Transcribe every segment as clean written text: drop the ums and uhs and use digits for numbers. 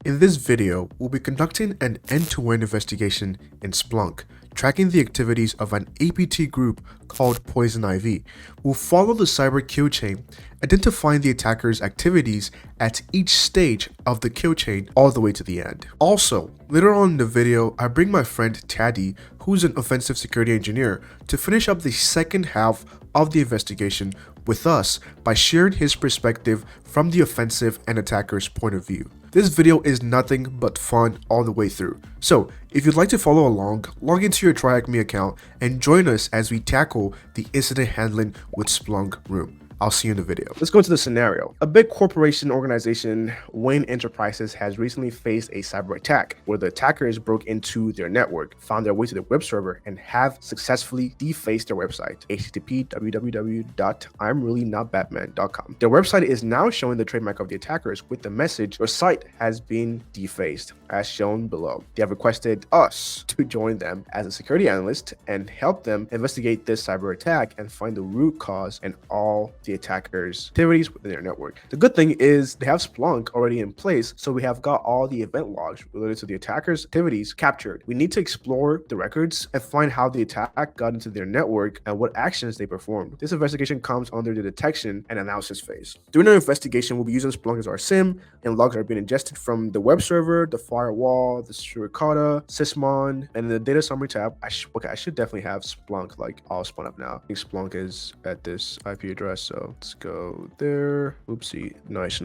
In this video, we'll be conducting an end-to-end investigation in Splunk, tracking the activities of an APT group called Poison Ivy. We'll follow the cyber kill chain, identifying the attacker's activities at each stage of the kill chain all the way to the end. Also, later on in the video, I bring my friend Taddy, who's an offensive security engineer, to finish up the second half of the investigation with us by sharing his perspective from the offensive and attacker's point of view. This video is nothing but fun all the way through. So if you'd like to follow along, log into your TryHackMe account and join us as we tackle the incident handling with Splunk room. I'll see you in the video. Let's go into the scenario. A big corporation organization, Wayne Enterprises, has recently faced a cyber attack where the attackers broke into their network, found their way to the web server, and have successfully defaced their website, http://www.imreallynotbatman.com. Their website is now showing the trademark of the attackers with the message, "Your site has been defaced," as shown below. They have requested us to join them as a security analyst and help them investigate this cyber attack and find the root cause and all the attackers' activities within their network. The good thing is they have Splunk already in place, so we have got all the event logs related to the attackers' activities captured. We need to explore the records and find how the attack got into their network and what actions they performed. This investigation comes under the detection and analysis phase. During our investigation, we'll be using Splunk as our SIM, and logs are being ingested from the web server, the firewall, the Suricata, Sysmon, and in the data summary tab. I should definitely have Splunk like all spun up now. I think Splunk is at this IP address, so let's go there. Oopsie. Nice.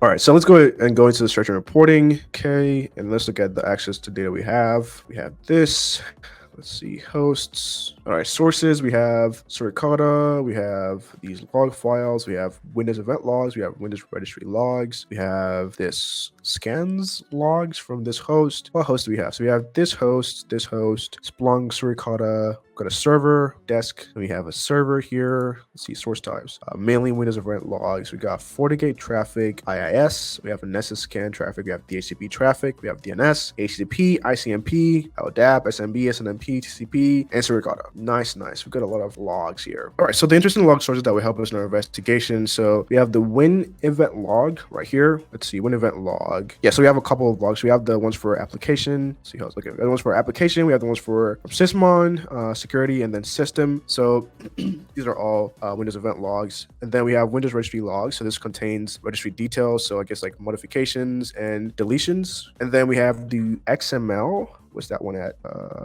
All right, so let's go ahead and go into the search and reporting. Okay, and let's look at the access to data we have. We have this. Let's see, hosts. All right, sources. We have Suricata. We have these log files. We have Windows event logs. We have Windows registry logs. We have this scans logs from this host. What host do we have? So we have this host, Splunk, Suricata. We've got a server, desk, and we have a server here. Let's see, source types. Mainly Windows event logs. We got FortiGate traffic, IIS. We have a Nessus scan traffic. We have DHCP traffic. We have DNS, HTTP, ICMP, LDAP, SMB, SNMP, TCP, and Suricata. Nice. We've got a lot of logs here. All right, so the interesting log sources that will help us in our investigation. So we have the Win event log right here. Let's see, Win event log. Yeah, so we have a couple of logs. We have the ones for application. Let's see how it's looking. We have the ones for application. We have the ones for Sysmon, security, and then system. So these are all Windows event logs. And then we have Windows registry logs. So this contains registry details. So I guess like modifications and deletions. And then we have the XML. What's that one at?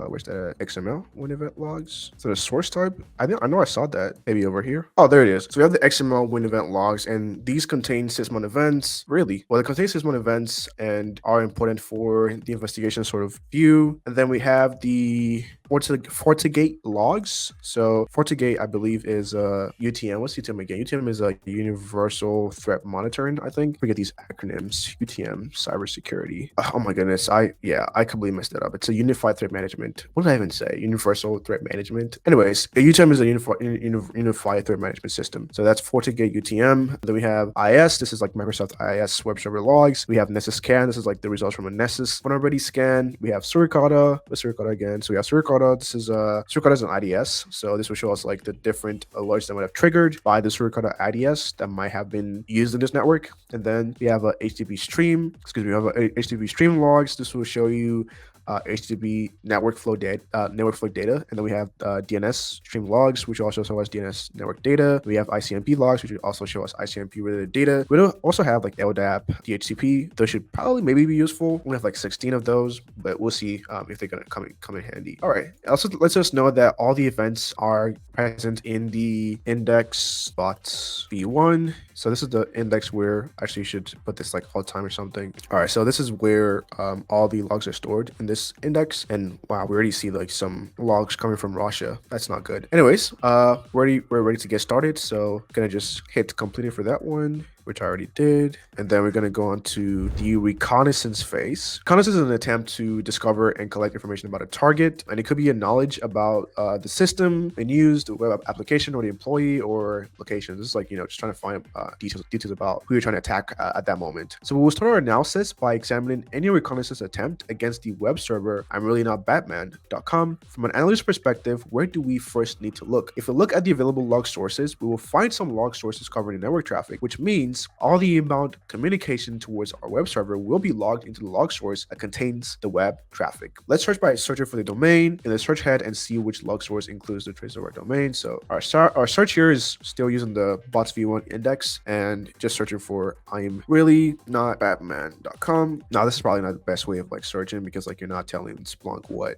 Where's that at? XML Win event logs. So the source type, I know I saw that maybe over here. Oh, there it is. So we have the XML Win event logs, and these contain Sysmon events. Really? Well, they contain Sysmon events and are important for the investigation sort of view. And then we have the FortiGate logs. So FortiGate, I believe, is UTM. What's UTM again? UTM is a Universal Threat Monitoring, I think. Forget these acronyms. UTM, cybersecurity. Oh my goodness. I completely messed that up. It's a unified threat management. What did I even say? Universal threat management. Anyways, a UTM is a unified threat management system. So that's FortiGate UTM. Then we have IIS. This is like Microsoft IIS web server logs. We have Nessus scan. This is like the results from a Nessus vulnerability scan. We have Suricata. Let's Suricata again. So we have Suricata. This is Suricata is an IDS. So this will show us like the different alerts that might have triggered by the Suricata IDS that might have been used in this network. And then we have a HTTP stream. We have a HTTP stream logs. This will show you HTTP network flow data, and then we have DNS stream logs, which also show us DNS network data. We have ICMP logs, which will also show us ICMP related data. We also have like LDAP, DHCP. Those should probably maybe be useful. We have like 16 of those, but we'll see if they're gonna come in handy. All right. Also, let's just know that all the events are present in the index.v1. So this is the index where actually you should put this like all the time or something. All right. So this is where all the logs are stored in this index. And wow, we already see like some logs coming from Russia. That's not good. Anyways, we're ready to get started. So gonna just hit completed for that one, which I already did. And then we're going to go on to the reconnaissance phase. Reconnaissance is an attempt to discover and collect information about a target. And it could be a knowledge about the system in use, the web application, or the employee, or location. This is like, just trying to find details about who you're trying to attack at that moment. So we'll start our analysis by examining any reconnaissance attempt against the web server imreallynotbatman.com. From an analyst perspective, where do we first need to look? If we look at the available log sources, we will find some log sources covering network traffic, which means means all the inbound communication towards our web server will be logged into the log source that contains the web traffic. Let's search by searching for the domain in the search head and see which log source includes the trace of our domain. So our search here is still using the bots v1 index and just searching for I am really not Batman.com. Now this is probably not the best way of like searching because like you're not telling Splunk what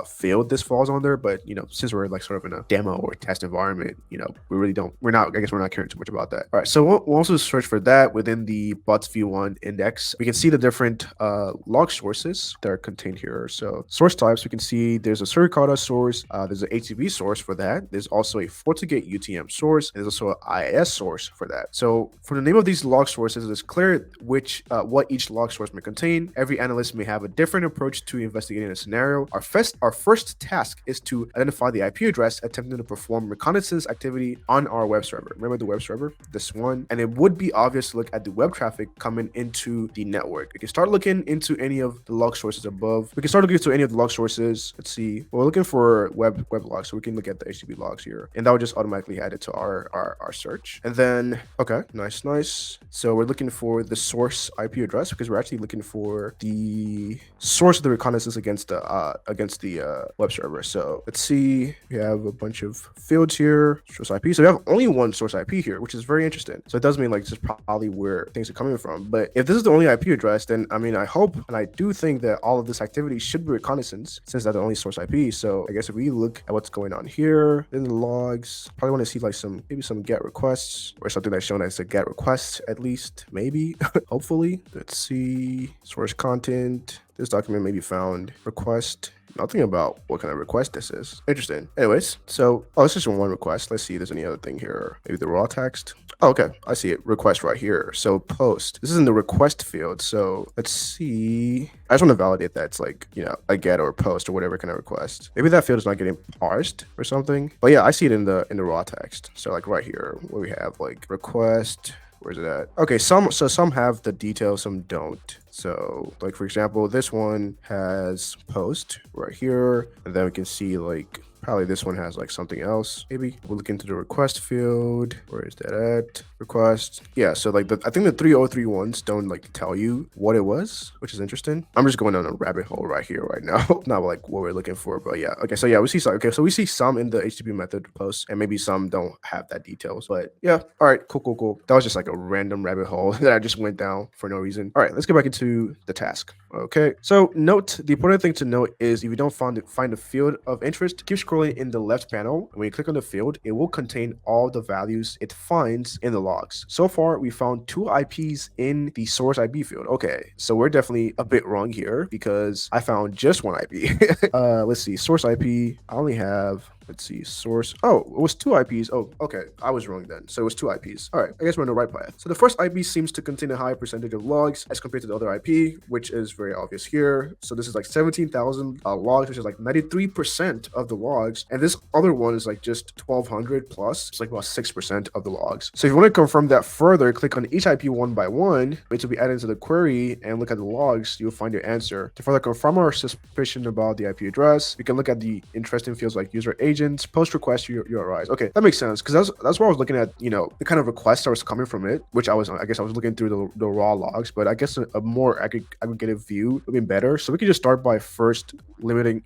field this falls under, but you know, since we're like sort of in a demo or test environment, you know, we're not caring too much about that. All right, so we'll also search for that within the bots v1 index. We can see the different log sources that are contained here. So source types, we can see there's a Suricata source, there's an HTTP source for that. There's also a FortiGate UTM source, and there's also an IIS source for that. So for the name of these log sources, it's clear which what each log source may contain. Every analyst may have a different approach to investigating a scenario. Our first task is to identify the IP address, attempting to perform reconnaissance activity on our web server. Remember the web server, this one, and it would be obvious to look at the web traffic coming into the network. We can start looking into any of the log sources above. We can start looking into any of the log sources. Let's see. We're looking for web logs, so we can look at the HTTP logs here, and that would just automatically add it to our search. And then, okay, nice. So we're looking for the source IP address because we're actually looking for the source of the reconnaissance against the web server. So let's see. We have a bunch of fields here. Source IP. So we have only one source IP here, which is very interesting. So it does mean like this is probably where things are coming from. But if this is the only IP address, then I mean I hope and I do think that all of this activity should be reconnaissance since that's the only source IP. So I guess if we look at what's going on here in the logs, probably want to see like maybe some GET requests or something that's shown as a GET request at least, maybe. Hopefully. Let's see. Source content. This document may be found. Request. Nothing about what kind of request this is. Interesting. Anyways, so it's just one request. Let's see if there's any other thing here. Maybe the raw text. Oh, okay, I see it. Request right here. So post. This is in the request field. So let's see. I just want to validate that it's like, you know, a get or a post or whatever kind of request. Maybe that field is not getting parsed or something. But yeah, I see it in the raw text. So like right here where we have like request. Where's it at? Okay, some have the details, some don't. So like for example, this one has post right here, and then we can see like probably this one has like something else. Maybe we'll look into the request field. Where is that at? Request. Yeah, so like I think the 303 ones don't like tell you what it was, which is interesting. I'm just going on a rabbit hole right here right now. Not like what we're looking for, but yeah. Okay, so yeah, we see some. Okay, so we see some in the HTTP method posts, and maybe some don't have that details. But yeah, all right, cool. That was just like a random rabbit hole that I just went down for no reason. All right, let's get back into the task. Okay, so note, the important thing to note is if you don't find a field of interest, keep scrolling in the left panel. When you click on the field, it will contain all the values it finds in the logs. So far, we found 2 IPs in the source IP field. Okay, so we're definitely a bit wrong here because I found just one IP. Let's see, source IP, I only have, let's see, source. Oh, it was 2 IPs. Oh, okay. I was wrong then. So it was 2 IPs. All right. I guess we're on the right path. So the first IP seems to contain a high percentage of logs as compared to the other IP, which is very obvious here. So this is like 17,000 logs, which is like 93% of the logs. And this other one is like just 1,200 plus. It's like about 6% of the logs. So if you want to confirm that further, click on each IP one by one, which will be added to the query, and look at the logs. You'll find your answer. To further confirm our suspicion about the IP address, we can look at the interesting fields like user agents, post request URIs. Okay, that makes sense because that's where I was looking at, you know, the kind of requests that was coming from it, which I guess I was looking through the raw logs, but I guess a more aggregated view would be better. So we could just start by first limiting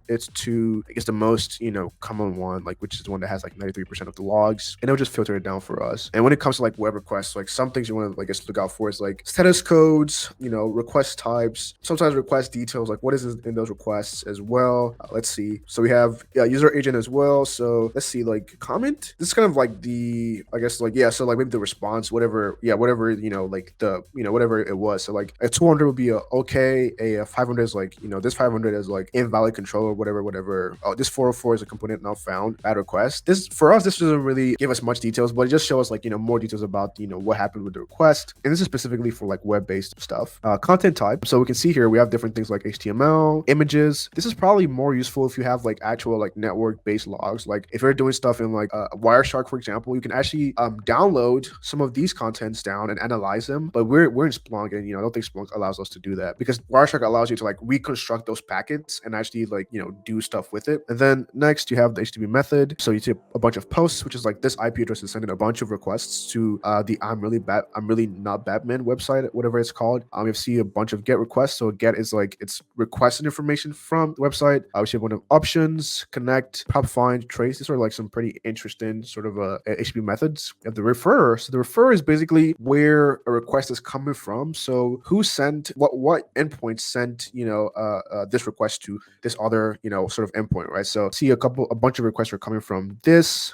it to, I guess, the most, you know, common one, like which is the one that has like 93% of the logs, and it'll just filter it down for us. And when it comes to like web requests, like some things you want to, I guess, look out for is like status codes, you know, request types, sometimes request details, like what is in those requests as well. Let's see. So we have user agent as well. So let's see, like comment. This is kind of like the, I guess, like, yeah, so like maybe the response, whatever, you know, like the, you know, whatever it was. So like a 200 would be a okay, a 500 is like, you know, this 500 is like invalid control or whatever. Oh, this 404 is a component not found, bad request. This, for us, this doesn't really give us much details, but it just shows us like, you know, more details about, you know, what happened with the request. And this is specifically for like web-based stuff. Content type. So we can see here we have different things like HTML, images. This is probably more useful if you have like actual like network network-based logs. Like if you're doing stuff in like Wireshark, for example, you can actually download some of these contents down and analyze them. But we're in Splunk, and I don't think Splunk allows us to do that, because Wireshark allows you to like reconstruct those packets and actually like do stuff with it. And then next you have the HTTP method. So you see a bunch of posts, which is like this IP address is sending a bunch of requests to the I'm really not Batman website, whatever it's called. You see a bunch of GET requests. So GET is like it's requesting information from the website. Obviously, one of options, connect, pop, find, trace. These are like some pretty interesting sort of HTTP methods. You have the refer. So the refer is basically where a request is coming from. So who sent what endpoint sent this request to this other sort of endpoint, right? So see a bunch of requests are coming from this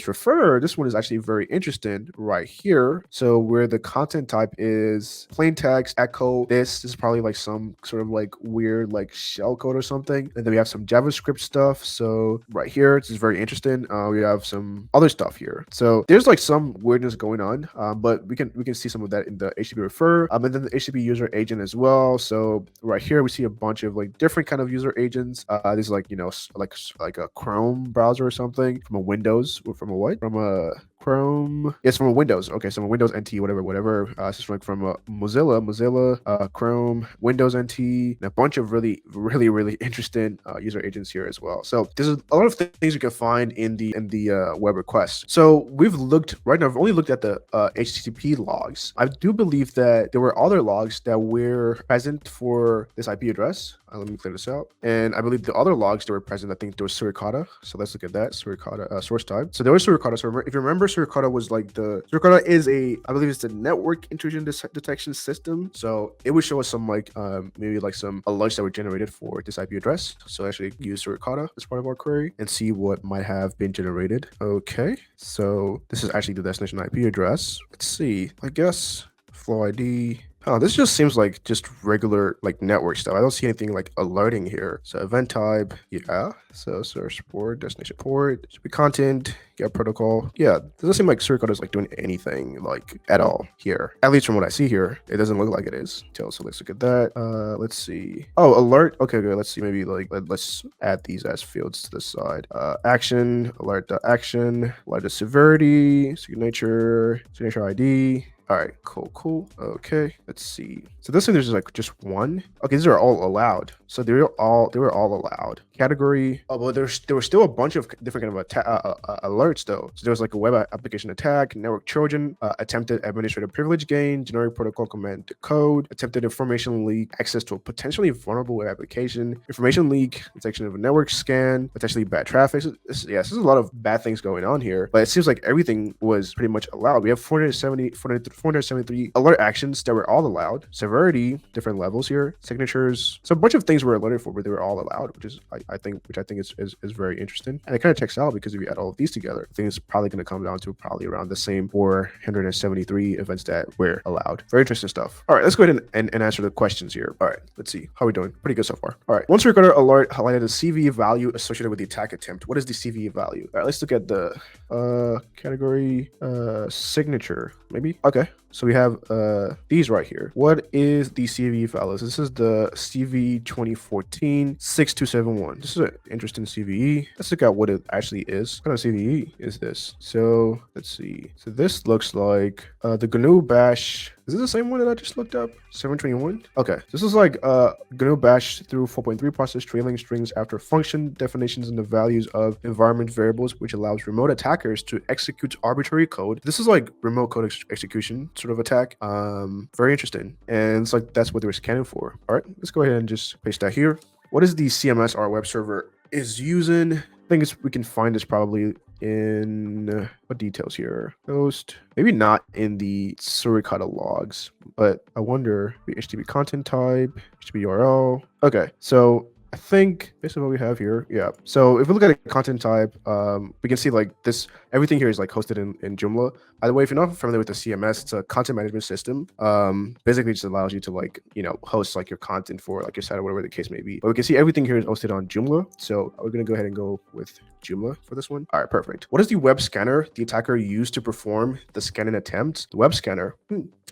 refer. This one is actually very interesting right here. So where the content type is plain text, echo. This is probably like some sort of like weird like shell code or something. And then we have some JavaScript stuff. So right here, this is very interesting. We have some other stuff here. So there's like some weirdness going on, but we can see some of that in the HTTP refer, and then the HTTP user agent as well. So right here we see a bunch of like different kind of user agents. This is like like a Chrome browser or something, from a Windows, or from a what? From a Chrome. Yes, from a Windows. Okay, so from a Windows NT, whatever. It's just like from a Mozilla, Chrome, Windows NT, and a bunch of really interesting user agents here as well. So there's a lot of things you can find in the web request. So we've looked right now. I've only looked at the HTTP logs. I do believe that there were other logs that were present for this IP address. Let me clear this out. And I believe the other logs that were present, I think there was Suricata. So let's look at that. Suricata source type. So there was Suricata. So if you remember, Suricata was like Suricata is I believe it's the network intrusion detection system. So it would show us some like maybe like some alerts that were generated for this IP address. So actually use Suricata as part of our query and see what might have been generated. Okay. So this is actually the destination IP address. Let's see. I guess flow ID. Oh, this just seems like just regular like network stuff. I don't see anything like alerting here. So event type, yeah. So source port, destination port, should be content, get protocol. Yeah, it doesn't seem like Suricata is like doing anything like at all here. At least from what I see here, it doesn't look like it is. So let's look at that. Let's see. Oh, alert. Okay, good. Let's see. Maybe like let's add these as fields to the side. Action, alert action, alert severity, signature ID. All right, cool. Okay, let's see. So this thing, there's like just one. Okay, these are all allowed. So they were all allowed. Category. Oh, but there was still a bunch of different kind of alerts though. So there was like a web application attack, network Trojan, attempted administrative privilege gain, generic protocol command code, attempted information leak, access to a potentially vulnerable web application, information leak, detection of a network scan, potentially bad traffic. So there's a lot of bad things going on here, but it seems like everything was pretty much allowed. We have 473 alert actions that were all allowed. Severity, different levels here. Signatures. So a bunch of things were alerted for, but they were all allowed, which I think is very interesting. And it kind of checks out, because if you add all of these together, I think it's probably going to come down to probably around the same 473 events that were allowed. Very interesting stuff. All right, let's go ahead and answer the questions here. All right, let's see. How are we doing? Pretty good so far. All right. Once Recon Alert highlighted the CVE value associated with the attack attempt. What is the CVE value? All right, let's look at the category signature, maybe. Okay. So we have these right here. What is the CVE value? This is the CVE 2014-6271. This is an interesting CVE. Let's look at what it actually is. What kind of CVE is this? So let's see. So this looks like the GNU Bash. Is this the same one that I just looked up? 721? Okay. This is like GNU Bash through 4.3 process trailing strings after function definitions and the values of environment variables, which allows remote attackers to execute arbitrary code. This is like remote code execution sort of attack. Very interesting. And it's like that's what they were scanning for. All right, let's go ahead and just paste that here. What is the CMS our web server is using? I think we can find this probably in what details here? Host, maybe not in the Suricata logs, but I wonder the HTTP content type, HTTP URL. Okay, so I think based on what we have here, yeah. So if we look at a content type, we can see like this, everything here is like hosted in Joomla. By the way, if you're not familiar with the CMS, it's a content management system. Basically just allows you to like, host like your content for like your site or whatever the case may be. But we can see everything here is hosted on Joomla. So we're going to go ahead and go with Joomla for this one. All right, perfect. What is the web scanner the attacker used to perform the scanning attempt? The web scanner.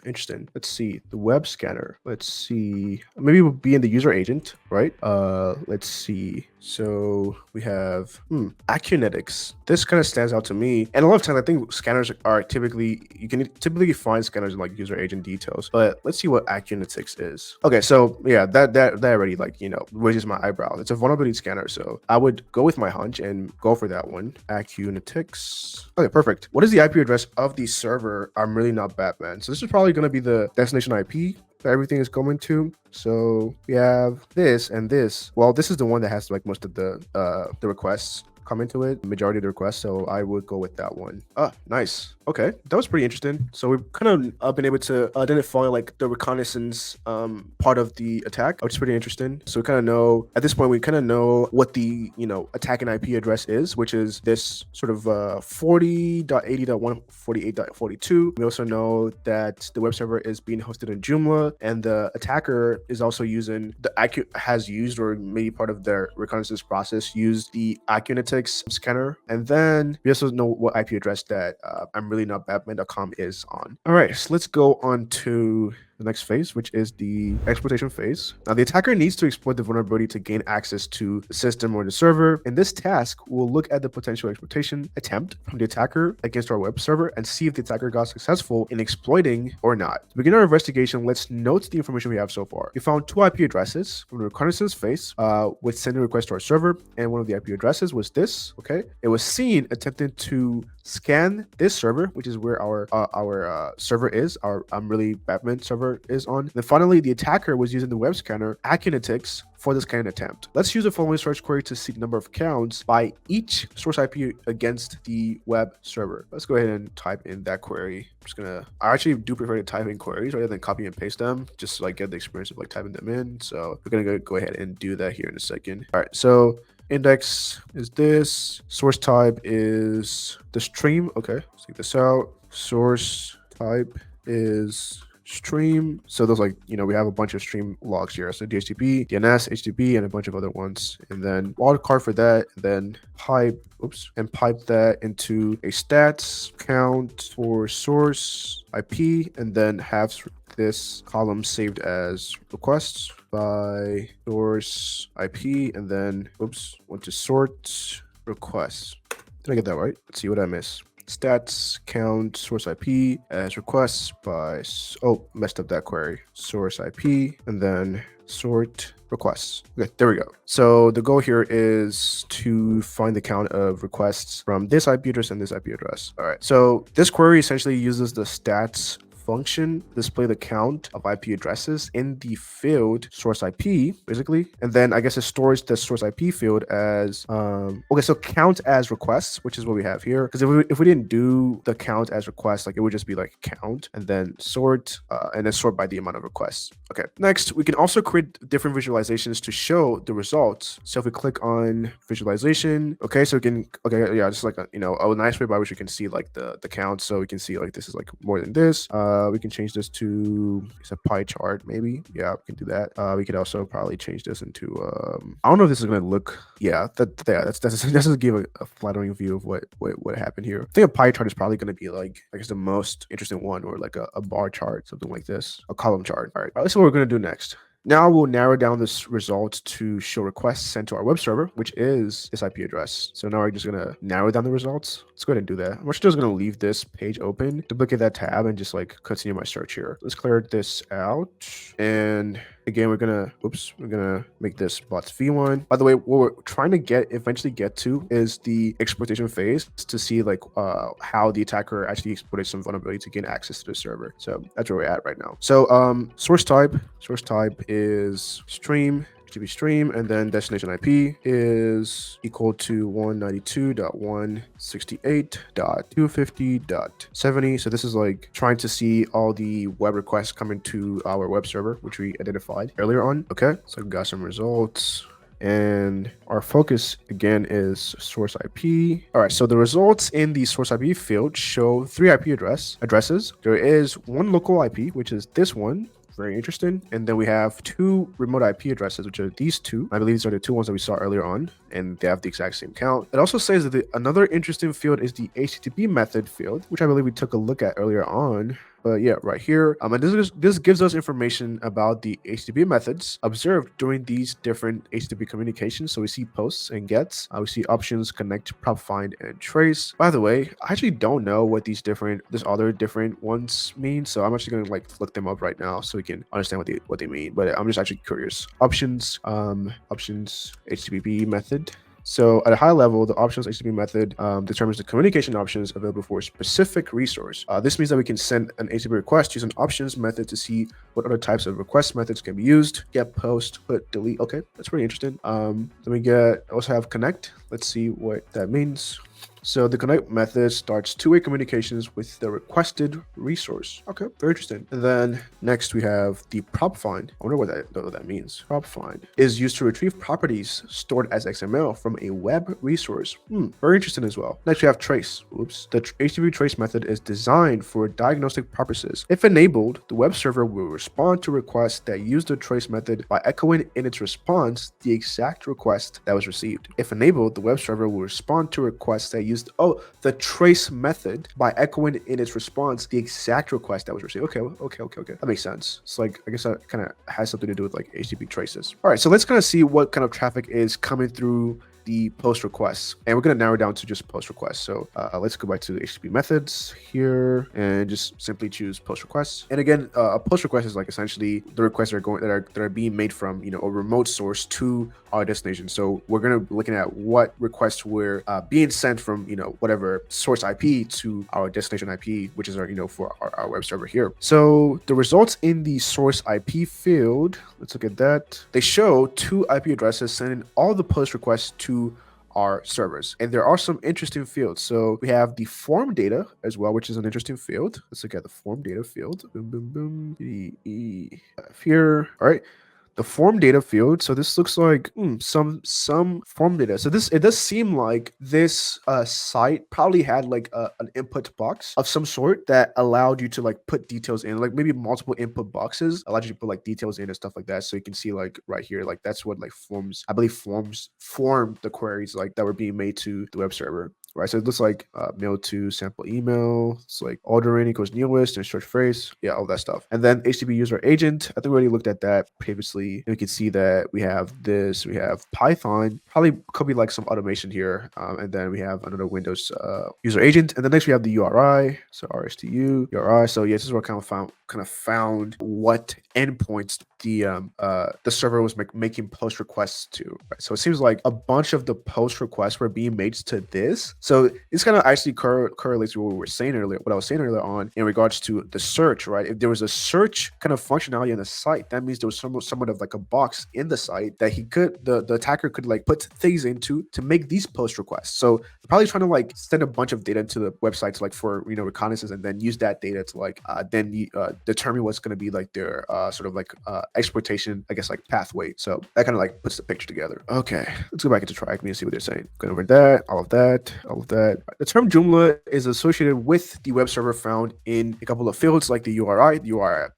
Interesting. Let's see the web scanner. Let's see. Maybe we'll be in the user agent, right? Let's see. So we have Acunetics. This kind of stands out to me. And a lot of times I think scanners are typically, you can typically find scanners in like user agent details. But let's see what Acunetics is. Okay, so yeah, that already like, you know, raises my eyebrows. It's a vulnerability scanner. So I would go with my hunch and go for that one. Acunetics. Okay, perfect. What is the IP address of the server? I'm really not Batman. So this is probably going to be the destination IP that everything is going to. So we have this and this. Well, this is the one that has like most of the requests come into it, majority of the requests. So I would go with that one. Ah, nice. Okay, that was pretty interesting. So we've kind of been able to identify like the reconnaissance part of the attack, which is pretty interesting. So we kind of know at this point, we kind of know what the, you know, attack and IP address is, which is this sort of 40.80.148.42. We also know that the web server is being hosted in Joomla, and the attacker is also using has used, or maybe part of their reconnaissance process, used the Acunetics scanner. And then we also know what IP address that I'm really not Batman.com is on. All right, so let's go on to the next phase, which is the exploitation phase. Now, the attacker needs to exploit the vulnerability to gain access to the system or the server. In this task, we'll look at the potential exploitation attempt from the attacker against our web server and see if the attacker got successful in exploiting or not. To begin our investigation, let's note the information we have so far. We found 2 IP addresses from the reconnaissance phase with sending request to our server, and one of the IP addresses was this. Okay, it was seen attempting to scan this server, which is where our server is, our I'm really Batman server is on. And then finally, the attacker was using the web scanner Acunetics for this kind of attempt. Let's use the following search query to see the number of counts by each source IP against the web server. Let's go ahead and type in that query. I actually do prefer to type in queries rather than copy and paste them, just to like get the experience of like typing them in. So we're gonna go ahead and do that here in a second. All right, so index is this, source type is the stream. Okay, let's take this out. Source type is stream. So those, like, you know, we have a bunch of stream logs here. So DHCP, DNS, HTTP, and a bunch of other ones. And then wildcard for that, and then pipe that into a stats count for source IP, and then have this column saved as requests by source IP, and then want to sort requests. Did I get that right? Let's see what I missed. Stats count source IP as requests by, messed up that query. Source IP, and then sort requests. Okay, there we go. So the goal here is to find the count of requests from this IP address and this IP address. All right, so this query essentially uses the stats function display the count of IP addresses in the field source IP, basically, and then I guess it stores the source IP field as so count as requests, which is what we have here. Because if we didn't do the count as requests, like it would just be like count and then sort by the amount of requests. Okay, next we can also create different visualizations to show the results. So if we click on visualization, okay, so we can just like a nice way by which we can see like the count. So we can see like this is like more than this. We can change this to a pie chart, maybe. Yeah, we can do that. We could also probably change this into I don't know if this is going to look. That doesn't give a flattering view of what happened here. I think a pie chart is probably going to be like, I guess, the most interesting one, or like a bar chart, something like this, a column chart. All right, let's see what we're going to do next. Now we'll narrow down this result to show requests sent to our web server, which is this IP address. So now we're just going to narrow down the results. Let's go ahead and do that. I'm actually just going to leave this page open, duplicate that tab, and just like continue my search here. Let's clear this out. And again, we're gonna make this bots v1. By the way, what we're trying to eventually get to is the exploitation phase to see like how the attacker actually exploited some vulnerability to gain access to the server. So that's where we're at right now. So source type is stream, HTTP stream, and then destination IP is equal to 192.168.250.70. So this is like trying to see all the web requests coming to our web server, which we identified earlier on. Okay, so we've got some results. And our focus again is source IP. All right, so the results in the source IP field show 3 IP addresses. There is one local IP, which is this one. Very interesting. And then we have 2 remote IP addresses, which are these 2. I believe these are the 2 ones that we saw earlier on, and they have the exact same count. It also says that another interesting field is the HTTP method field, which I believe we took a look at earlier on. But yeah, right here. And this gives us information about the HTTP methods observed during these different HTTP communications. So we see posts and gets. We see options, connect, prop, find, and trace. By the way, I actually don't know what these other different ones mean. So I'm actually gonna like look them up right now so we can understand what they mean. But I'm just actually curious. Options, HTTP method. So at a high level, the options HTTP method determines the communication options available for a specific resource. This means that we can send an HTTP request using options method to see what other types of request methods can be used. Get, post, put, delete. Okay, that's pretty interesting. Then we also have connect. Let's see what that means. So the connect method starts two-way communications with the requested resource. Okay, very interesting. And then next we have the prop find. I wonder what that means. Prop find is used to retrieve properties stored as XML from a web resource. Very interesting as well. Next we have trace. Oops. The HTTP trace method is designed for diagnostic purposes. If enabled, the web server will respond to requests that use the trace method by echoing in its response the exact request that was received. If enabled, the web server will respond to requests that use the trace method by echoing in its response the exact request that was received. Okay. That makes sense. It's like, I guess that kind of has something to do with like HTTP traces. All right, so let's kind of see what kind of traffic is coming through the post requests, and we're going to narrow down to just post requests. So let's go back to the HTTP methods here and just simply choose post requests. And again, a post request is like essentially the requests that are being made from a remote source to our destination. So we're going to be looking at what requests were being sent from whatever source IP to our destination IP, which is our for our web server here. So the results in the source IP field, let's look at that. They show 2 IP addresses sending all the post requests to our servers, and there are some interesting fields. So we have the form data as well, which is an interesting field. Let's look at the form data field. Boom. Here. All right. The form data field. So this looks like some form data. So it does seem like this site probably had like an input box of some sort that allowed you to like put details in, like maybe multiple input boxes allowed you to put like details in and stuff like that. So you can see like right here, like that's what like forms, I believe forms formed the queries like that were being made to the web server. Right, so it looks like mail to sample email. It's like ordering equals newest and short phrase. Yeah, all that stuff. And then HTTP user agent. I think we already looked at that previously. And we can see that we have this. We have Python. Probably could be like some automation here. And then we have another Windows user agent. And then next we have the URI. So RSTU URI. So yeah, this is what kind of found what endpoints the server was making post requests to. Right? So it seems like a bunch of the post requests were being made to this. So this kind of actually correlates to what I was saying earlier on in regards to the search, right? If there was a search kind of functionality on the site, that means there was somewhat of like a box in the site that the attacker could like put things into to make these post requests. So they're probably trying to like send a bunch of data into the website to like for reconnaissance, and then use that data to like determine what's going to be like their sort of like exploitation, I guess, like pathway. So that kind of like puts the picture together. Okay, let's go back into TryHackMe and see what they're saying. Going over that, all of that. The term Joomla is associated with the web server found in a couple of fields like the URI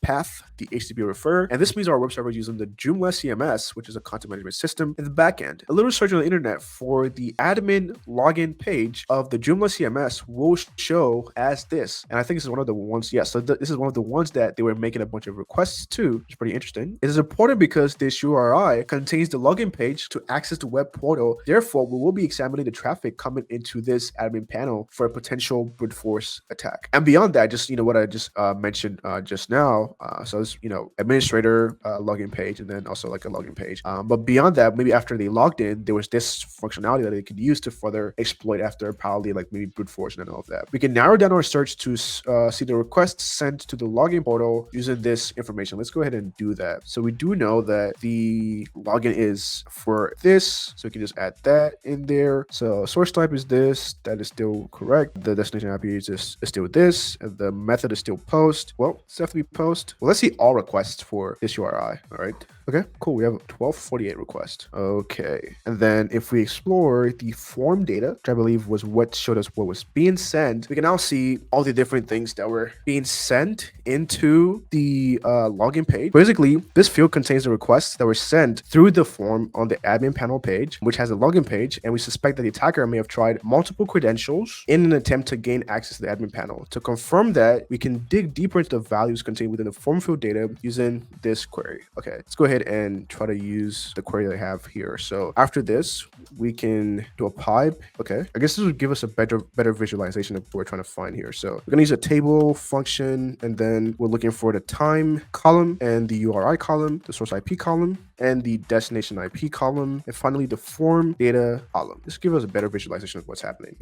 path, the HTTP refer, and this means our web server is using the Joomla CMS, which is a content management system, in the backend. A little search on the internet for the admin login page of the Joomla CMS will show as this, and I think this is one of the ones. Yeah, so this is one of the ones that they were making a bunch of requests to, which is pretty interesting. It is important because this URI contains the login page to access the web portal. Therefore, we will be examining the traffic coming into this admin panel for a potential brute force attack. And beyond that, just what I just mentioned just now. So it's administrator login page, and then also like a login page. But beyond that, maybe after they logged in, there was this functionality that they could use to further exploit after probably like maybe brute force and all of that. We can narrow down our search to see the request sent to the login portal using this information. Let's go ahead and do that. So we do know that the login is for this, so we can just add that in there. So source type is this. That is still correct. The destination IP is still this, and the method is still post. Well, it's have to be post. Well, let's see all requests for this URI. All right. Okay, cool. We have 1248 request. Okay. And then if we explore the form data, which I believe was what showed us what was being sent, we can now see all the different things that were being sent into the login page. Basically, this field contains the requests that were sent through the form on the admin panel page, which has a login page, and we suspect that the attacker may have tried multiple credentials in an attempt to gain access to the admin panel. To confirm that, we can dig deeper into the values contained within the form field data using this query. Okay, let's go ahead and try to use the query that I have here. So after this, we can do a pipe. Okay, I guess this would give us a better visualization of what we're trying to find here. So we're gonna use a table function, and then we're looking for the time column and the URI column, the source IP column, and the destination IP column, and finally the form data column. This gives us a better visualization of what's happening.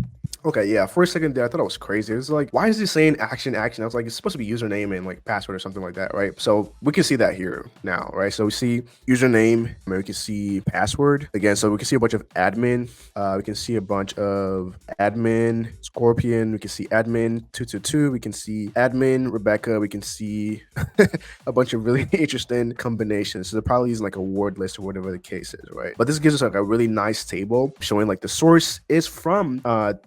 Okay, yeah, for a second there, I thought it was crazy. It was like, why is it saying action? I was like, it's supposed to be username and like password or something like that, right? So we can see that here now, right? So we see username, and we can see password again. So we can see a bunch of admin. We can see a bunch of admin Scorpion. We can see admin 222. We can see admin Rebecca. We can see a bunch of really interesting combinations. So they're probably using like a word list or whatever the case is, right? But this gives us like a really nice table showing like the source is from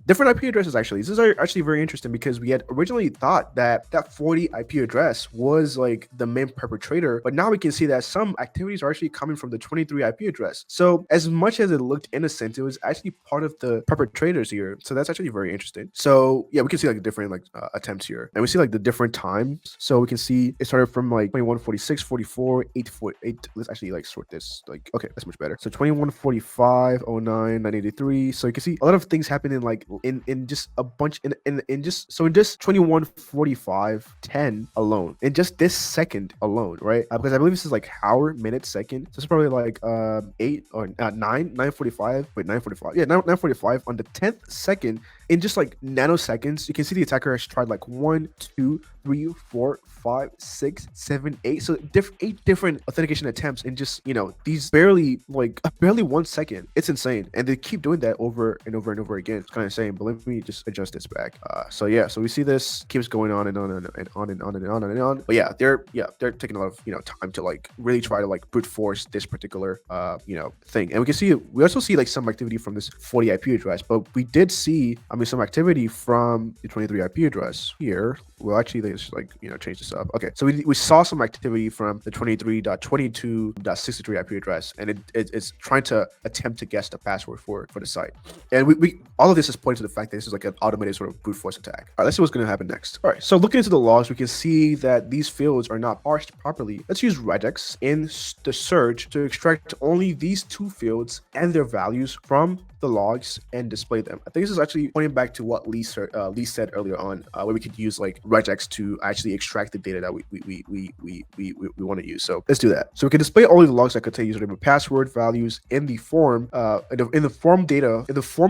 different IP addresses. Actually, this is actually very interesting because we had originally thought that that 40 IP address was like the main perpetrator, but now we can see that some activities are actually coming from the 23 IP address. So as much as it looked innocent, it was actually part of the perpetrators here. So that's actually very interesting. So yeah, we can see like the different like attempts here, and we see like the different times. So we can see it started from like 21, 46, 44, 848. Let's actually like sort this. Like, okay, that's much better. So 21, 45, 09, 983. So you can see a lot of things happening like in just a bunch in just 21, 45, 10 alone in just this second alone, right? Because I believe this is like hour, minute, second. So it's probably like 8 or 9:45. Wait, 9:45. Yeah, 9:45 on the 10th second. In just like nanoseconds, you can see the attacker has tried like 1, 2, 3, 4, 5, 6, 7, 8. So 8 different authentication attempts in just, you know, these barely 1 second. It's insane. And they keep doing that over and over and over again. It's kind of insane. But let me just adjust this back. So yeah, so we see this keeps going on and on and on and on and on and on. But yeah, they're taking a lot of, you know, time to like really try to like brute force this particular you know, thing. And we also see like some activity from this 40 IP address, but we did see some activity from the 23 IP address here. Well, actually, let's like, you know, change this up. Okay, so we saw some activity from the 23.22.63 IP address, and it's trying to attempt to guess the password for the site. And we all of this is pointing to the fact that this is like an automated sort of brute force attack. All right, let's see what's going to happen next. All right, so looking into the logs, we can see that these fields are not parsed properly. Let's use Regex in the search to extract only these two fields and their values from the logs and display them. I think this is actually pointing back to what Lee said earlier on, where we could use like Regex to actually extract the data that we want to use. So let's do that. So we can display all the logs that contain username and password values in the form in the form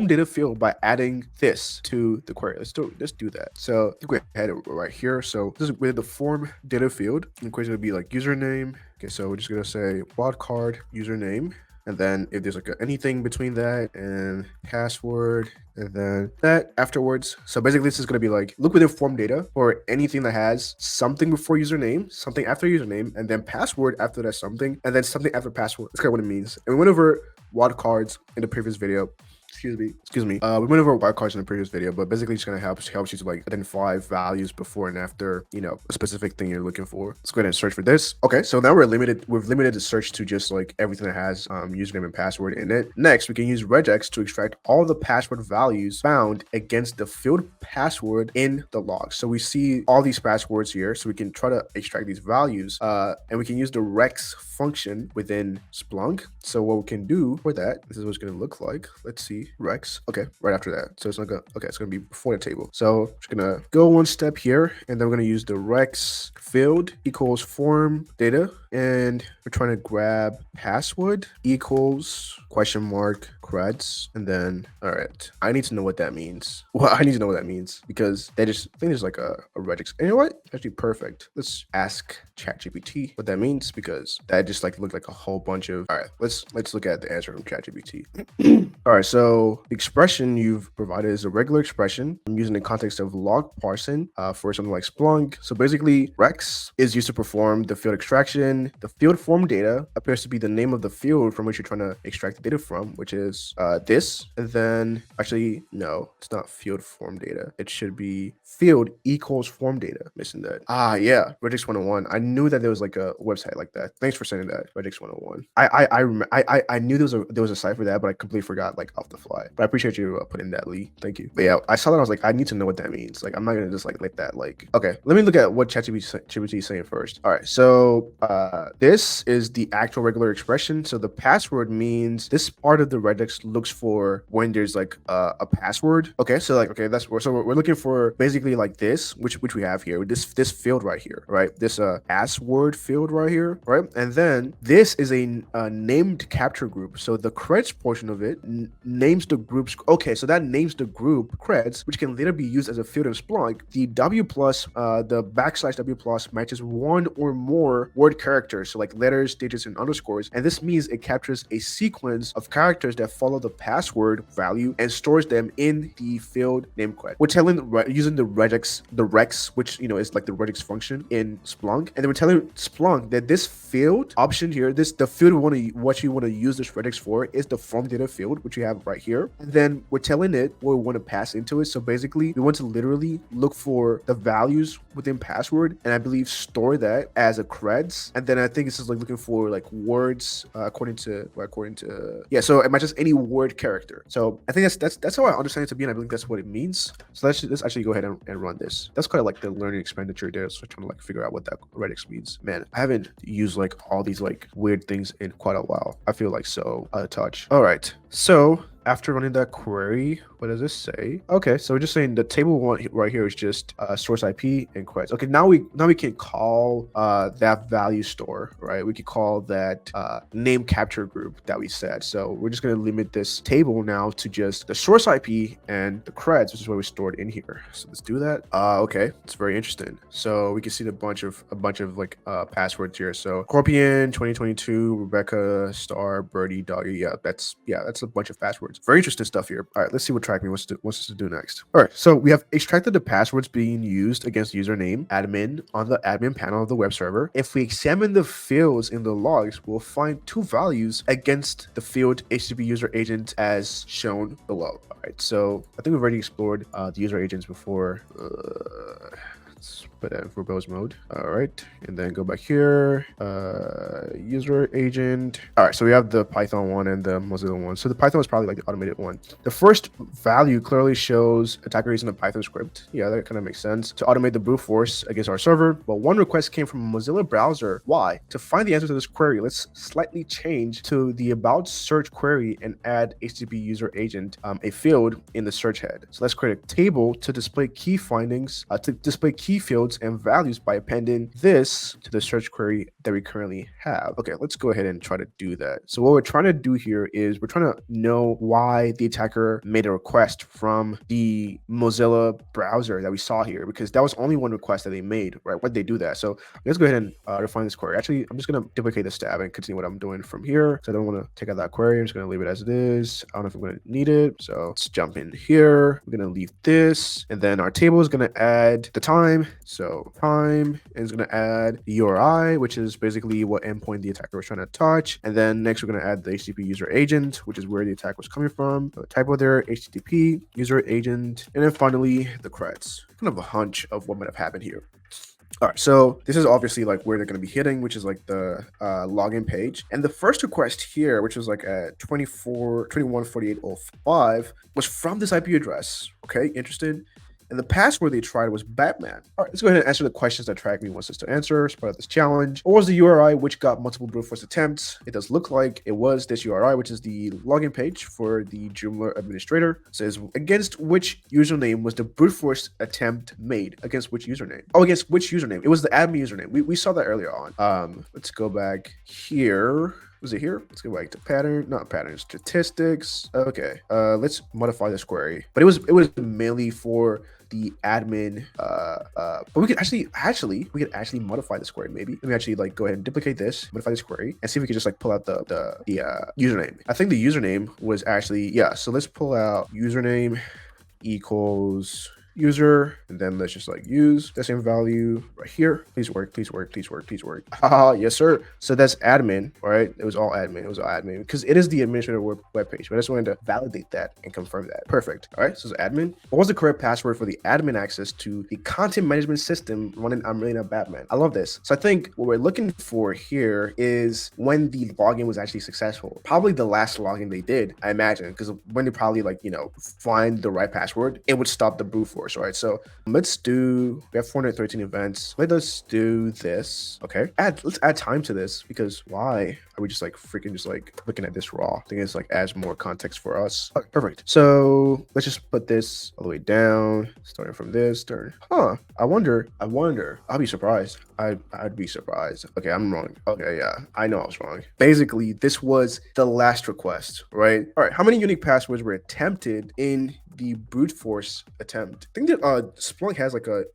data field by adding this to the query. Let's do that. So go ahead right here. So this is within the form data field. The query is going to be like username. Okay, so we're just going to say wildcard username. And then if there's like anything between that and password, and then that afterwards. So basically this is going to be like, look within form data for anything that has something before username, something after username, and then password after that something, and then something after password. That's kind of what it means. And we went over wildcards in the previous video. Excuse me. We went over wildcards in the previous video, but basically it's gonna help you to like identify values before and after, you know, a specific thing you're looking for. Let's go ahead and search for this. Okay, so now we've limited the search to just like everything that has username and password in it. Next, we can use Regex to extract all the password values found against the field password in the log. So we see all these passwords here, so we can try to extract these values, and we can use the Rex function within Splunk. So what we can do for that, this is what it's gonna look like. Let's see. Rex. Okay, right after that. So it's not gonna, okay, it's gonna be before the table. So just gonna go one step here, and then we're gonna use the Rex field equals form data, and we're trying to grab password equals question mark creds, and then all right, I need to know what that means. Well, I need to know what that means because I think there's like a Regex. And you know what? Actually, perfect. Let's ask ChatGPT what that means because that just like looked like a whole bunch of. All right, let's look at the answer from ChatGPT. All right, so So the expression you've provided is a regular expression. I'm using the context of log parsing for something like Splunk. So basically, Rex is used to perform the field extraction. The field form data appears to be the name of the field from which you're trying to extract the data from, which is this. And then, actually, no, it's not field form data. It should be field equals form data. Missing that. Yeah, Regex 101. I knew that there was like a website like that. Thanks for saying that, Regex 101. I knew there was a site for that, but I completely forgot like off the fly. But I appreciate you putting that, Lee. Thank you. But yeah, I saw that. I was like, I need to know what that means. Like, I'm not gonna just like let that like. Okay, let me look at what ChatGPT is saying first. All right, so this is the actual regular expression. So the password means this part of the regex looks for when there's like a password. Okay, so like that's so we're looking for basically like this, which we have here. This field right here, right? This password field right here, right? And then this is a named capture group. So the creds portion of it names the groups. Okay, so that names the group creds, which can later be used as a field in Splunk. The W plus, the \W plus matches one or more word characters, so like letters, digits, and underscores. And this means it captures a sequence of characters that follow the password value and stores them in the field name cred. We're telling using the regex, which is like the regex function in Splunk, and then we're telling Splunk that this field option here, the field what you want to use this regex for is the form data field, which you have right here. And then we're telling it what we want to pass into it. So basically, we want to literally look for the values within password, and I believe store that as a creds. And then I think this is like looking for like words according to yeah. So it matches any word character. So I think that's how I understand it to be, and I believe that's what it means. So let's actually go ahead and run this. That's kind of like the learning expenditure there. So I'm trying to like figure out what that regex means. Man, I haven't used like all these like weird things in quite a while. I feel like so out of touch. All right, so after running that query, what does this say? Okay, so we're just saying the table one right here is just source IP and creds. Okay, now we can call that value store, right? We could call that name capture group that we said. So we're just gonna limit this table now to just the source IP and the creds, which is what we stored in here. So let's do that. Okay, it's very interesting. So we can see a bunch of like passwords here. So Scorpion 2022, Rebecca, Star, Birdie, Doggy. Yeah, that's a bunch of passwords. Very interesting stuff here. All right, let's see what TryHackMe wants to do next. All right, so we have extracted the passwords being used against username admin on the admin panel of the web server. If we examine the fields in the logs, we'll find two values against the field HTTP user agent as shown below. All right, so I think we've already explored the user agents before. Let's put that in verbose mode. All right, and then go back here, user agent. All right, so we have the Python one and the Mozilla one. So the Python is probably like the automated one. The first value clearly shows attacker using a Python script. Yeah, that kind of makes sense to automate the brute force against our server. But one request came from a Mozilla browser. Why? To find the answer to this query, let's slightly change to the about search query and add HTTP user agent, a field in the search head. So let's create a table to display key findings, to display key fields and values by appending this to the search query that we currently have. Okay, let's go ahead and try to do that. So what we're trying to do here is we're trying to know why the attacker made a request from the Mozilla browser that we saw here, because that was only one request that they made, right? Why'd they do that? So let's go ahead and define this query. Actually, I'm just going to duplicate this tab and continue what I'm doing from here. So I don't want to take out that query. I'm just going to leave it as it is. I don't know if I'm going to need it. So let's jump in here. We're going to leave this, and then our table is going to add the time. So time is going to add the URI, which is basically what endpoint the attacker was trying to touch. And then next, we're going to add the HTTP user agent, which is where the attack was coming from. So typo there, HTTP user agent. And then finally, the creds. Kind of a hunch of what might have happened here. All right, so this is obviously like where they're going to be hitting, which is like the login page. And the first request here, which was like at 214805, was from this IP address. Okay, interesting. And the password they tried was Batman. All right, let's go ahead and answer the questions that TryHackMe wants us to answer as part of this challenge. What was the URI which got multiple brute force attempts? It does look like it was this URI, which is the login page for the Joomla administrator. It says, against which username was the brute force attempt made? Against which username? Oh, against which username? It was the admin username. We saw that earlier on. Let's go back here. Was it here? Let's go back to pattern, not pattern, statistics. Okay, let's modify this query. But it was mainly for the admin, but we could actually modify this query. Maybe let me actually like go ahead and duplicate this, modify this query, and see if we can just like pull out the username. I think the username was actually, yeah. So let's pull out username equals user, and then let's just like use the same value right here. Please work, please work, please work, please work. Haha, yes sir. So that's admin, all right? It was all admin because it is the administrator web page, but I just wanted to validate that and confirm that. Perfect. All right, so it's admin. What was the correct password for the admin access to the content management system running Amelina Batman? I love this. So I think what we're looking for here is when the login was actually successful. Probably the last login they did, I imagine, because when they probably like, you know, find the right password, it would stop the brute force. All right, so let's do, we have 413 events. Let us do this. Okay, let's add time to this, because why are we just like freaking just like looking at this raw? I think it's like adds more context for us. Okay, perfect. So let's just put this all the way down, starting from this turn. I wonder, I'll be surprised. I'd be surprised. Okay, I'm wrong. Okay, yeah, I know I was wrong. Basically, this was the last request, right? All right, how many unique passwords were attempted in the brute force attempt? I think that Splunk has like a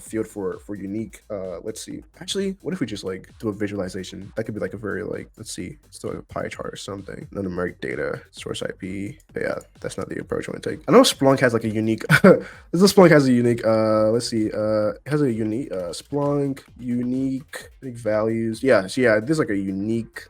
field for unique. Let's see. Actually, what if we just like do a visualization? That could be like a very like, let's see, it's like a pie chart or something. Non-numeric data, source IP. But yeah, that's not the approach I want to take. I know Splunk has like a unique. Splunk has a unique. Let's see. It has a unique Splunk unique values. Yeah. So yeah, there's like a unique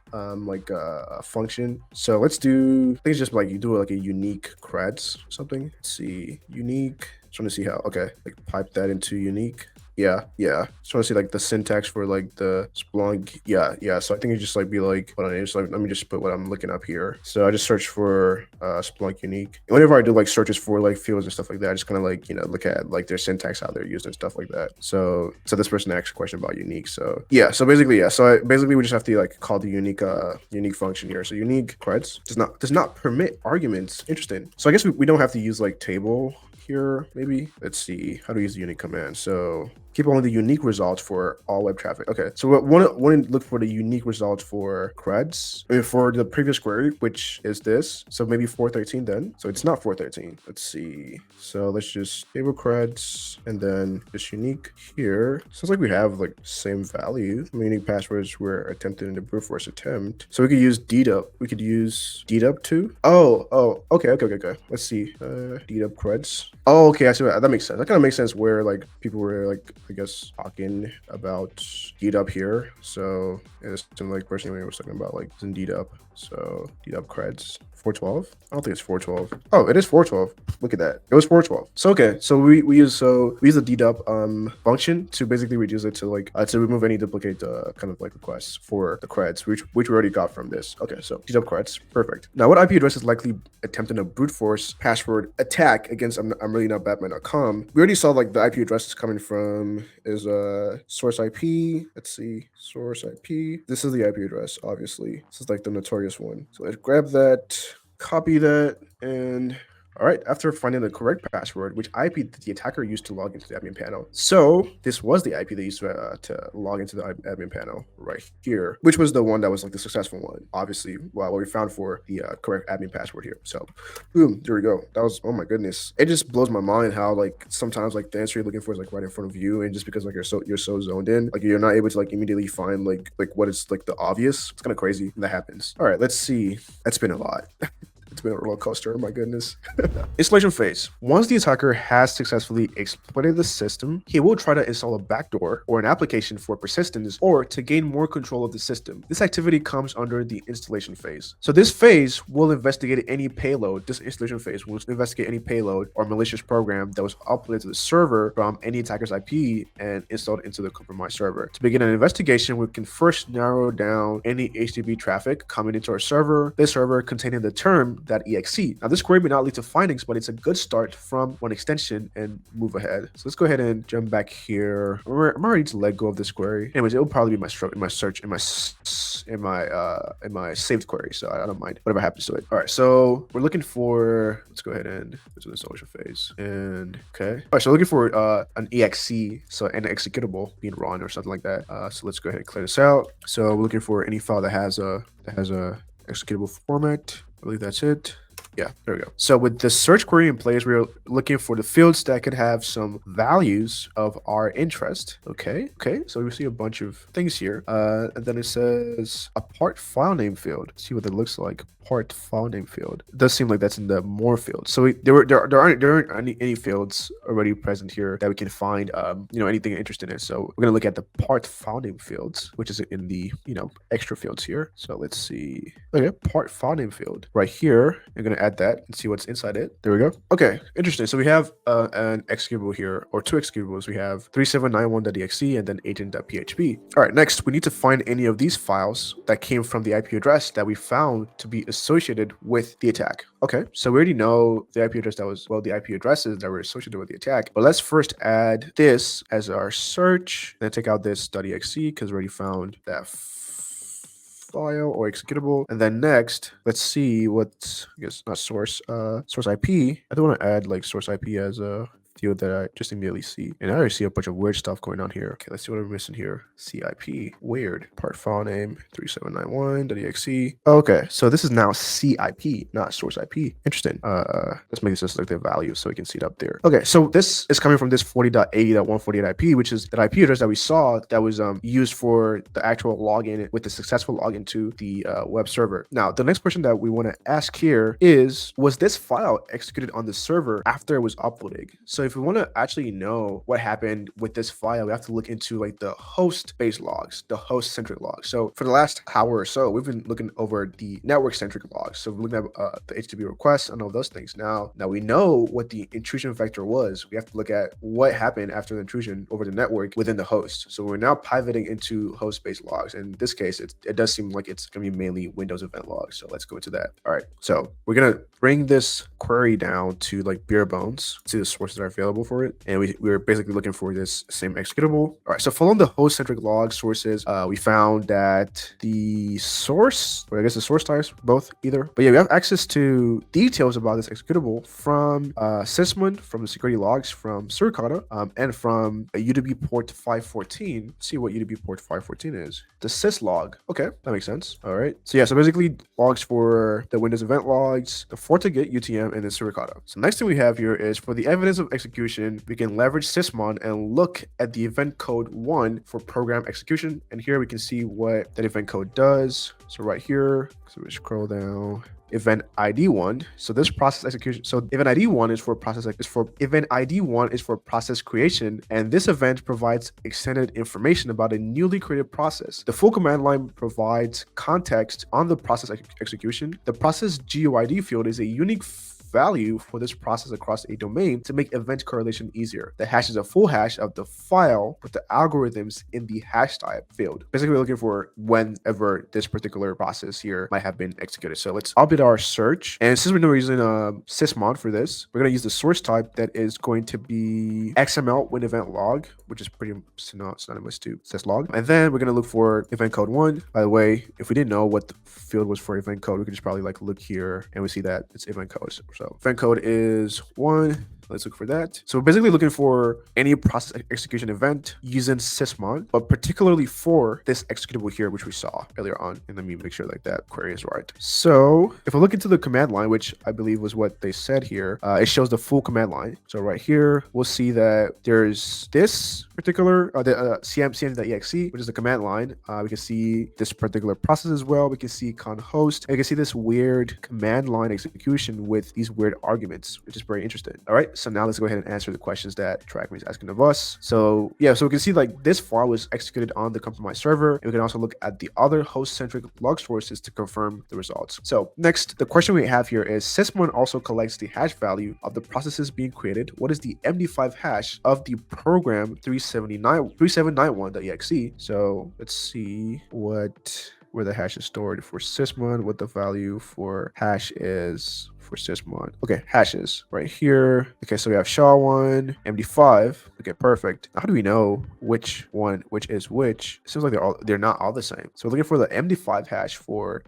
function. So let's do. I think it's just like you do like a unique creds or something. Let's see, unique. Just want to see how. Okay, like pipe that into unique. Yeah. Just want to see like the syntax for like the Splunk. Yeah. So I think it just like be like, hold on, just like let me just put what I'm looking up here. So I just search for Splunk unique. And whenever I do like searches for like fields and stuff like that, I just kind of like, you know, look at like their syntax, how they're used and stuff like that. So this person asked a question about unique. So yeah. So basically, yeah. So basically we just have to like call the unique function here. So unique creds does not permit arguments. Interesting. So I guess we don't have to use like table here, maybe. Let's see how to use the unique command. So keep only the unique results for all web traffic. Okay, so we want to look for the unique results for creds. I mean, for the previous query, which is this. So maybe 413 then. So it's not 413. Let's see. So let's just table creds and then just unique here. Sounds like we have like same value. Unique passwords were attempted in the brute force attempt. So we could use Dedup. We could use Dedup too. Oh, okay. Let's see. Dedup creds. Oh, okay, I see that makes sense. That kind of makes sense where like people were like, I guess, talking about Dedup here. So it's like personally was talking about like in Dedup. So Dedup creds 412. I don't think it's 412. Oh, it is 412. Look at that. It was 412. So okay, so we use the Dedup function to basically reduce it to like to remove any duplicate kind of like requests for the creds, which we already got from this. Okay, so Dedup creds, perfect. Now, what IP address is likely attempting a brute force password attack against Batman.com? We already saw like the IP address is coming from is source IP. Let's see, source IP. This is the IP address, obviously. This is like the notorious one. So let's grab that, copy that, and all right, after finding the correct password, which IP did the attacker used to log into the admin panel? So this was the IP they used to log into the admin panel right here, which was the one that was like the successful one, obviously, what we found for the correct admin password here. So boom, there we go. That was, oh my goodness. It just blows my mind how like sometimes like the answer you're looking for is like right in front of you, and just because like you're so zoned in, like you're not able to like immediately find like what is like the obvious. It's kind of crazy when that happens. All right, let's see. That's been a lot. It's been a roller coaster, oh my goodness. Installation phase. Once the attacker has successfully exploited the system, he will try to install a backdoor or an application for persistence or to gain more control of the system. This activity comes under the installation phase. So this phase will investigate any payload. This installation phase will investigate any payload or malicious program that was uploaded to the server from any attacker's IP and installed into the compromised server. To begin an investigation, we can first narrow down any HTTP traffic coming into our server. This server containing the term .exe. Now this query may not lead to findings, but it's a good start from one extension and move ahead. So let's go ahead and jump back here. I'm ready to let go of this query. Anyways, it will probably be my search in my saved query, so I don't mind whatever happens to it. All right, so we're looking for. Let's go ahead and go to the installation phase. And okay. All right, so looking for an exe, so an executable being run or something like that. So let's go ahead and clear this out. So we're looking for any file that has a executable format. I believe that's it. Yeah, there we go. So with the search query in place, we're looking for the fields that could have some values of our interest. Okay. So we see a bunch of things here. And then it says a part file name field. Let's see what that looks like. Part file name field. It does seem like that's in the more field. So there aren't any fields already present here that we can find anything interested in. So we're gonna look at the part file name fields, which is in the extra fields here. So let's see. Okay, part file name field right here. I'm gonna add that and see what's inside it. There we go. Okay, interesting. So we have an executable here, or two executables. We have 3791.exe and then agent.php. All right, next we need to find any of these files that came from the IP address that we found to be associated with the attack. Okay, so we already know the IP address the IP addresses that were associated with the attack, but let's first add this as our search, then take out this .exe because we already found that file or executable. And then next, let's see what's, I guess not source IP. I don't want to add like source IP as a field that I just immediately see. And I already see a bunch of weird stuff going on here. Okay, let's see what we're missing here. CIP, weird. Part file name 3791.exe. Okay, so this is now CIP, not source IP. Interesting. Let's make this just like the value so we can see it up there. Okay, so this is coming from this 40.80.148 IP, which is that IP address that we saw that was used for the actual login with the successful login to the web server. Now, the next question that we want to ask here is, was this file executed on the server after it was uploaded? So if we want to actually know what happened with this file, we have to look into like the host-based logs, the host-centric logs. So for the last hour or so, we've been looking over the network-centric logs. So we're looking at the HTTP requests and all those things. Now we know what the intrusion vector was. We have to look at what happened after the intrusion over the network within the host. So we're now pivoting into host-based logs. In this case, it does seem like it's going to be mainly Windows event logs. So let's go into that. All right. So we're going to bring this query down to like bare bones, see the sources that are available for it, and we're basically looking for this same executable. All right, so following the host-centric log sources, we found that the source, or I guess the source types, both either, but yeah, we have access to details about this executable from sysmon, from the security logs, from Suricata, and from a UDP port 514. Let's see what UDP port 514 is. The syslog. Okay, that makes sense. All right, so yeah, so basically logs for the Windows event logs, the FortiGate UTM, and the Suricata. So next thing we have here is for the evidence of execution, we can leverage sysmon and look at the event code 1 for program execution. And here we can see what that event code does. So right here, so we scroll down. Event ID 1. So this process execution. So event ID 1 is for process creation, and this event provides extended information about a newly created process. The full command line provides context on the process execution. The process GUID field is a unique value for this process across a domain to make event correlation easier. The hash is a full hash of the file with the algorithms in the hash type field. Basically, we're looking for whenever this particular process here might have been executed. So let's update our search. And since we're using sysmon for this, we're going to use the source type that is going to be XML with event log, which is pretty synonymous to syslog. And then we're going to look for event code 1. By the way, if we didn't know what the field was for event code, we could just probably like look here and we see that it's event code. So event code is 1. Let's look for that. So we're basically looking for any process execution event using sysmon, but particularly for this executable here, which we saw earlier on. And let me make sure like that query is right. So if we look into the command line, which I believe was what they said here, it shows the full command line. So right here, we'll see that there's this particular, the cmd.exe, which is the command line. We can see this particular process as well. We can see con host. And we can see this weird command line execution with these weird arguments, which is very interesting. All right. So now let's go ahead and answer the questions that TryHackMe is asking of us. So yeah, so we can see like this file was executed on the compromised server. And we can also look at the other host-centric log sources to confirm the results. So next, the question we have here is sysmon also collects the hash value of the processes being created. What is the MD5 hash of the program 3791.exe? So let's see where the hash is stored for sysmon, what the value for hash is for sysmon. Okay, hashes right here. Okay, so we have SHA-1, MD5. Okay, perfect. How do we know which is which? It seems like they're not all the same. So we're looking for the MD5 hash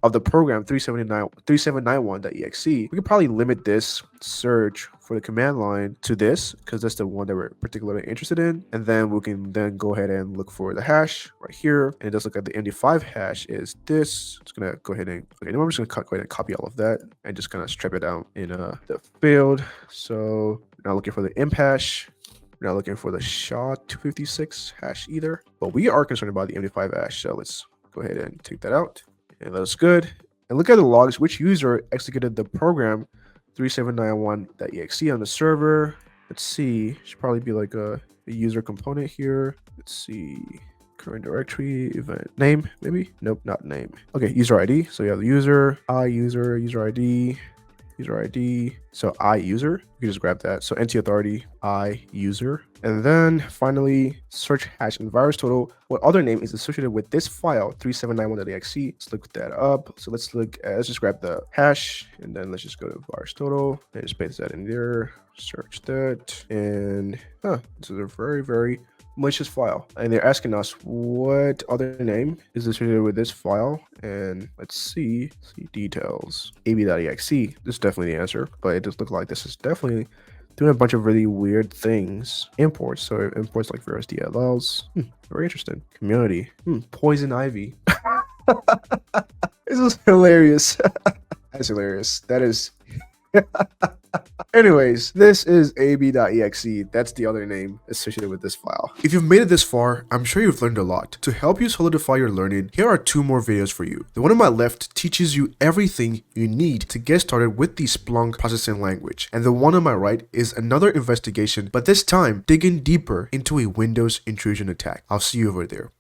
of the program 3791.exe. We could probably limit this search for the command line to this because that's the one that we're particularly interested in. And then we can then go ahead and look for the hash right here. And it does look like the MD5 hash is this. It's gonna go ahead and I'm just gonna go ahead and copy all of that and just kind of strip it out down in the field. So we're not looking for the imp hash. We're not looking for the SHA-256 hash either, but we are concerned about the MD5 hash. So let's go ahead and take that out. And that looks good. And look at the logs. Which user executed the program 3791.exe on the server? Let's see. Should probably be like a user component here. Let's see. Current directory, event name, maybe? Nope, not name. Okay, user ID. So you have the user, user ID, user ID. So user, you can just grab that. So NT authority, user. And then finally, search hash and VirusTotal. What other name is associated with this file, 3791.exe? Let's look that up. So let's just grab the hash and then let's just go to VirusTotal and just paste that in there. Search that. And this is a very, very malicious file, and they're asking us what other name is associated with this file. And let's see details, ab.exe. This is definitely the answer, but it does look like this is definitely doing a bunch of really weird things. Imports, so it imports like various DLLs. Very interesting. Community, poison ivy. This is hilarious. That's hilarious. That is anyways, this is ab.exe. That's the other name associated with this file. If you've made it this far, I'm sure you've learned a lot. To help you solidify your learning, here are 2 more videos for you. The one on my left teaches you everything you need to get started with the Splunk processing language. And the one on my right is another investigation, but this time digging deeper into a Windows intrusion attack. I'll see you over there.